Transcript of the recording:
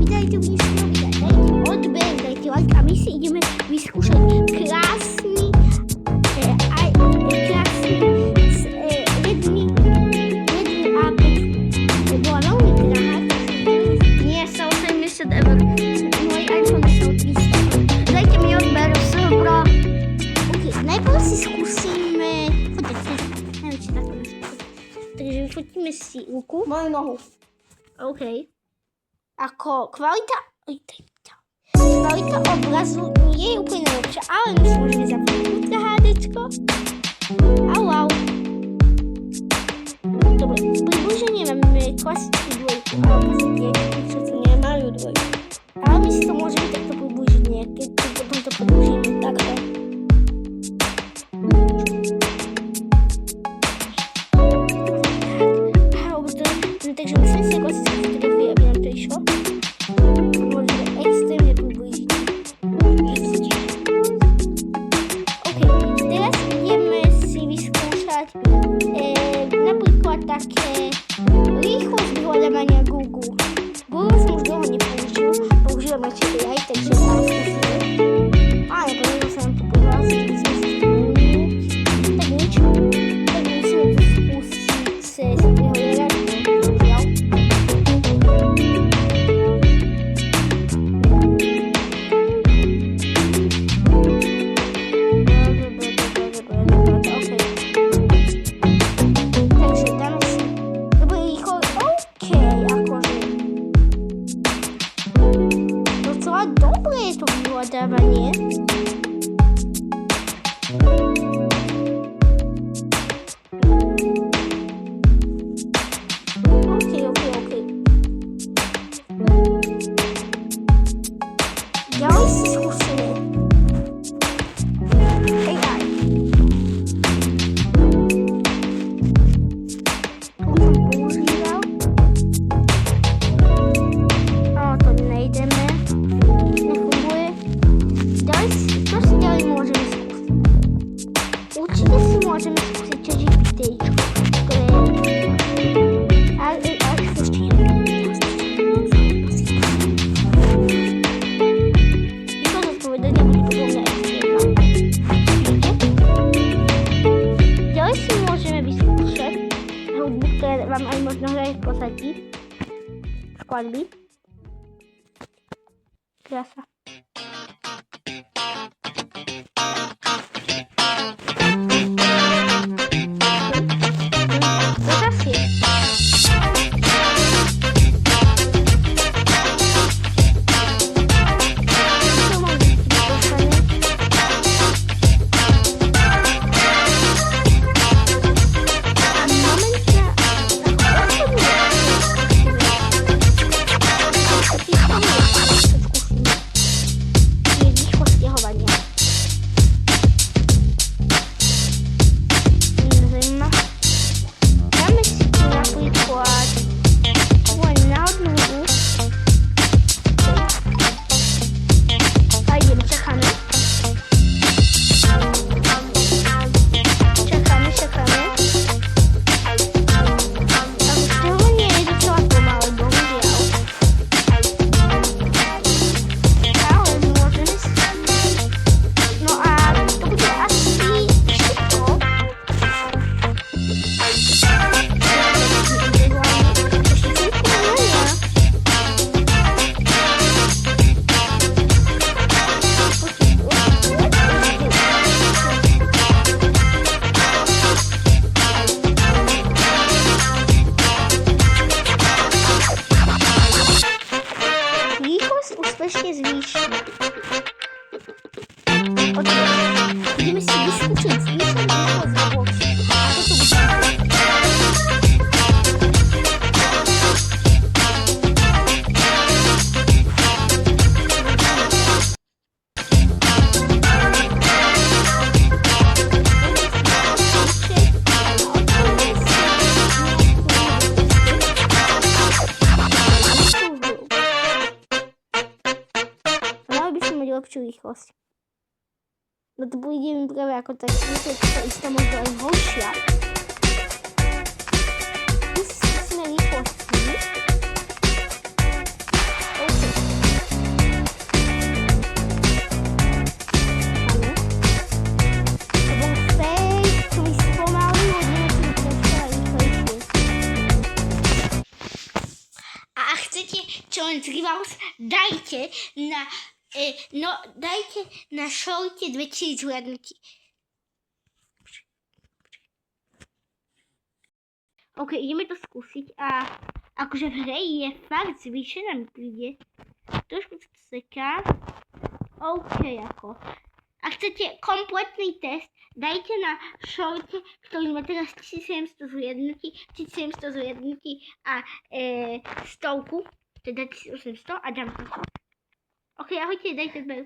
dajte odber, dajte like a my si ideme vyskúšať krásny Redmi A5. Bola veľmi drahá, nie sa 80 eur. Môj iPhone sa od 300. Dajte mi odber, sobro. Ok, najprv si skúsime fotiť. Najväčšie takto nespôsob. Takže vyfotíme si ruku. Moju nohu. OK. Ako kvalita obrazu nie je úplne najlepšia, ale my si môžeme zapojiť ultra HDčko. Au. Dobre, približenie máme klasickú dvojku, ale pozrite, čo tu nemajú dvojku. Ale my si to môžeme takto približiť nejaké, potom to približíme takto. Takže myslím si klasické fotografie, aby nám to išlo. Môžeme extrémne priblížiť. OK, teraz ideme si vyskúšať napríklad také rýchlosť vyhľadávania Google. Google som už dlho nepoužil, používam radšej AI, takže tam skúsime. Ale podarilo sa nám to prihlásiť, keď sme si tak nič. Tak musíme to skúsiť cez vyhľadávanie. Dobre je to vyhľadávanie. OK. Ďalej si skúsime AI. To som používal. To nejdeme. Čo si ďalej môžeme skúsiť? Určite si môžeme skúsiť ChatGPTčko, ktoré to zodpovedanie bude podľa extrémna. Ďalej si môžeme vyskúšať hudbu, ktorá vám aj možno hraje v pozadí. Skladby. Krása. Úspešne zvýšime. Ideme si vyskúšať zvýšenú rýchlosť na boxu. Ako to bude? Lepšiu rýchlosť. No to bude mi práve ako tak, myslím, že to istá možno aj horšia. My si skúsime rýchlosť. OK. Challenge Rivals, dajte na, dajte na šorte 2000 zhliadnutí. OK, ideme to skúsiť a akože v hre je fakt zvýšená mi príde. Trošku sa to seká. OK, ako. Ak chcete kompletný test, dajte na šorte, ktorý má teraz 1700 zhliadnutí, 1700 zhliadnutí a 100, teda 1800 a dám to. OK, ahojte, dajte odber.